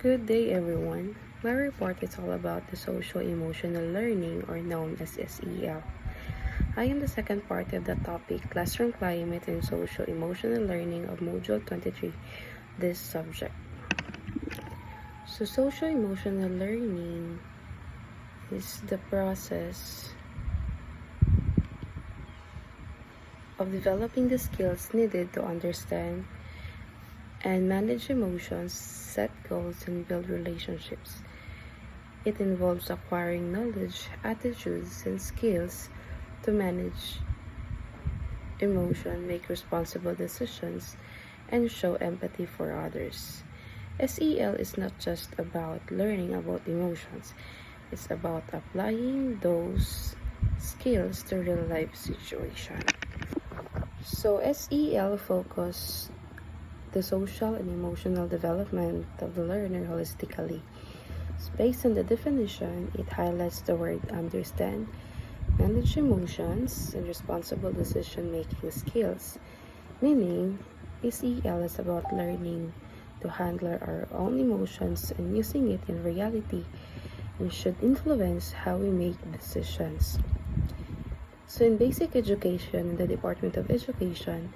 Good day, everyone. My report is all about the Socio-Emotional Learning, or known as SEL. I am the second part of the topic Classroom Climate and Socio-Emotional Learning of Module 23, this subject. So, Socio-Emotional Learning is the process of developing the skills needed to understand and manage emotions, set goals, and build relationships. It involves acquiring knowledge, attitudes, and skills to manage emotion, make responsible decisions, and show empathy for others. SEL is not just about learning about emotions, it's about applying those skills to real life situations. So SEL focus the social and emotional development of the learner holistically. Based on the definition, it highlights the word understand, manage emotions, and responsible decision-making skills, meaning SEL is about learning to handle our own emotions and using it in reality and should influence how we make decisions. So in basic education in the Department of Education,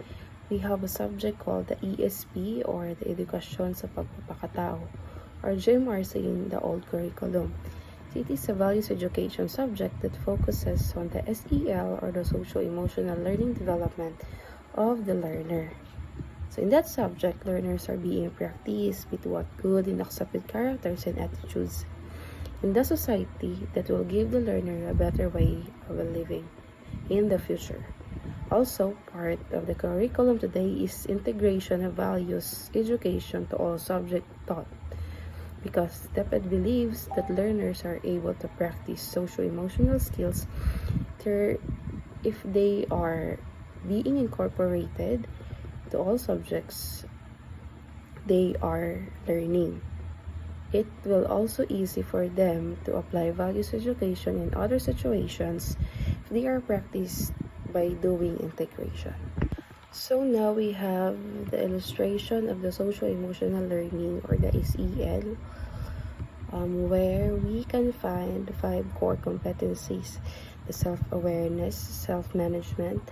we have a subject called the ESP, or the Edukasyon sa Pagpapakatao, or GMRC in the old curriculum. So it is a values education subject that focuses on the SEL, or the socio-emotional learning development of the learner. So in that subject, learners are being practiced with what good and accepted characters and attitudes in the society that will give the learner a better way of living in the future. Also, part of the curriculum today is integration of values education to all subjects taught, because DepEd believes that learners are able to practice socio-emotional skills if they are being incorporated to all subjects they are learning. It will also easy for them to apply values education in other situations if they are practiced by doing integration. So now we have the illustration of the socio-emotional learning, or the SEL, where we can find 5 core competencies: the self-awareness, self-management,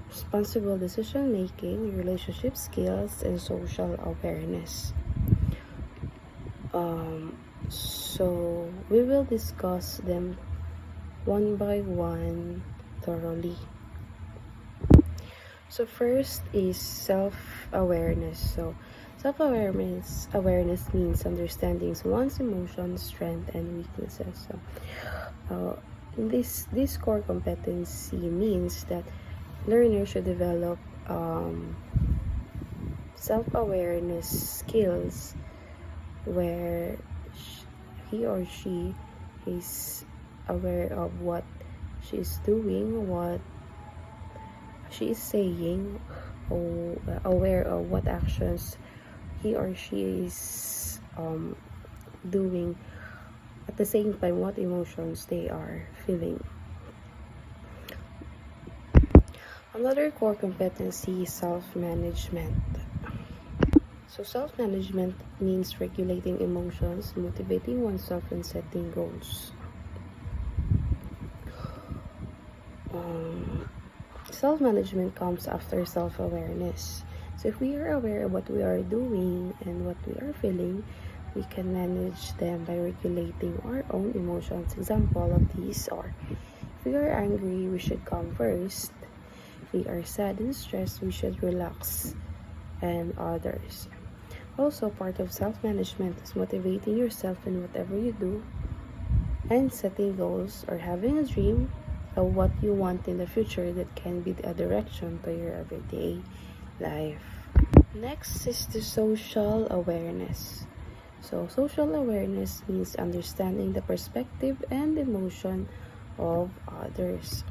responsible decision-making, relationship skills, and social awareness. So we will discuss them one by one thoroughly. So first is self-awareness. So self-awareness means understanding one's emotions, strength, and weaknesses. So this core competency means that learners should develop self-awareness skills where he or she is aware of what she is doing, what she is saying, or aware of what actions he or she is doing, at the same time what emotions they are feeling. Another core competency is self-management. So self-management means regulating emotions, motivating oneself, and setting goals. Self-management comes after self-awareness. So if we are aware of what we are doing and what we are feeling, we can manage them by regulating our own emotions. Example of these are: if we are angry, we should calm first. If we are sad and stressed, we should relax, and others. Also, part of self-management is motivating yourself in whatever you do, and setting goals, or having a dream of what you want in the future that can be a direction to your everyday life. Next is the social awareness. So social awareness means understanding the perspective and emotion of others.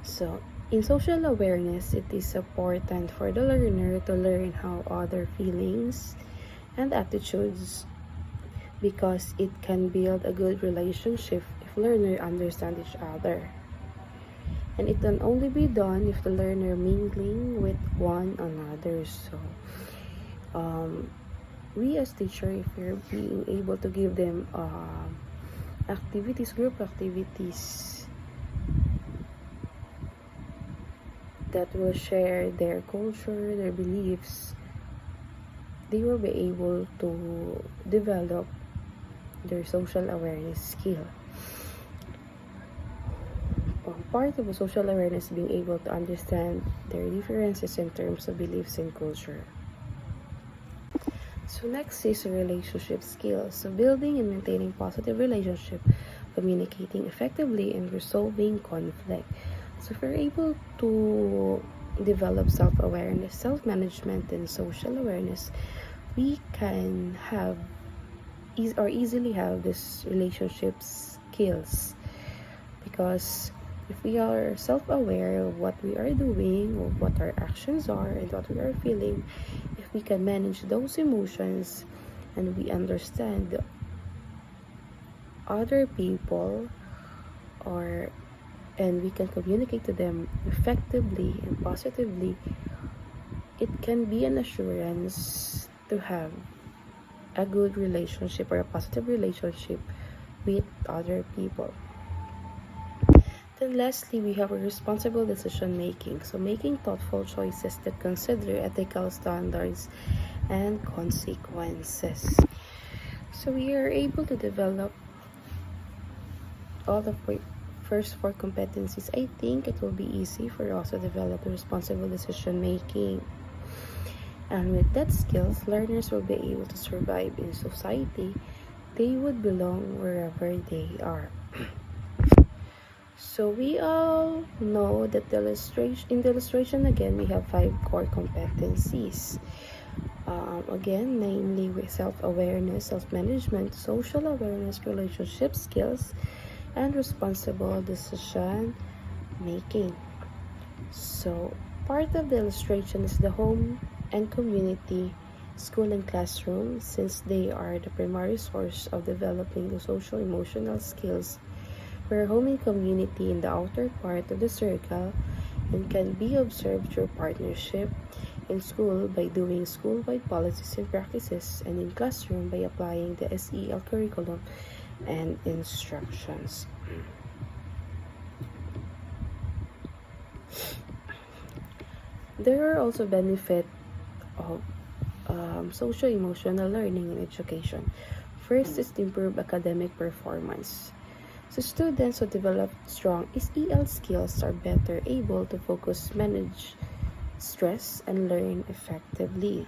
So in social awareness, it is important for the learner to learn how other feelings and attitudes, because it can build a good relationship if learner understand each other. And it can only be done if the learner mingling with one another. So um, we as teacher, if we're being able to give them activities, group activities that will share their culture, their beliefs, they will be able to develop their social awareness skill. Part of a social awareness being able to understand their differences in terms of beliefs and culture. So next is relationship skills. So building and maintaining positive relationship, communicating effectively, and resolving conflict. So if we're able to develop self-awareness, self-management, and social awareness, we can have easily have this relationship skills, because if we are self-aware of what we are doing, of what our actions are, and what we are feeling, if we can manage those emotions and we understand other people, and we can communicate to them effectively and positively, it can be an assurance to have a good relationship or a positive relationship with other people. Then lastly, we have a responsible decision making. So making thoughtful choices that consider ethical standards and consequences. So we are able to develop all the first four competencies. I think it will be easy for us to develop responsible decision making. And with that skills, learners will be able to survive in society. They would belong wherever they are. So we all know that in the illustration again, we have 5 core competencies. Again, namely with self-awareness, self-management, social awareness, relationship skills, and responsible decision making. So part of the illustration is the home and community, school and classroom, since they are the primary source of developing the social emotional skills, where home and community in the outer part of the circle and can be observed through partnership, in school by doing school-wide policies and practices, and in classroom by applying the SEL curriculum and instructions. There are also benefits of socio-emotional learning in education. First is to improve academic performance. So students who develop strong SEL skills are better able to focus, manage stress, and learn effectively.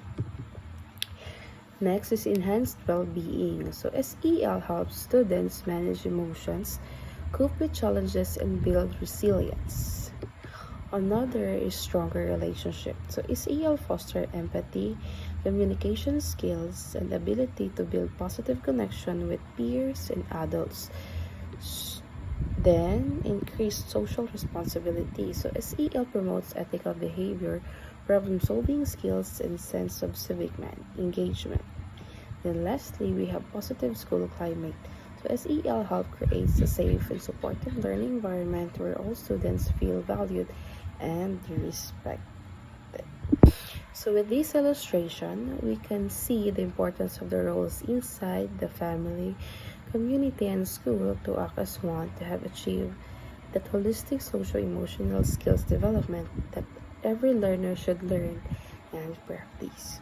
Next is enhanced well-being. So SEL helps students manage emotions, cope with challenges, and build resilience. Another is stronger relationship. So SEL foster empathy, communication skills, and ability to build positive connection with peers and adults. Then, increased social responsibility. So SEL promotes ethical behavior, problem-solving skills, and sense of civic engagement. Then lastly, we have positive school climate. So SEL helps create a safe and supportive learning environment where all students feel valued and respected. So with this illustration, we can see the importance of the roles inside the family, community, and school to act as one to have achieved that holistic social-emotional skills development that every learner should learn and practice.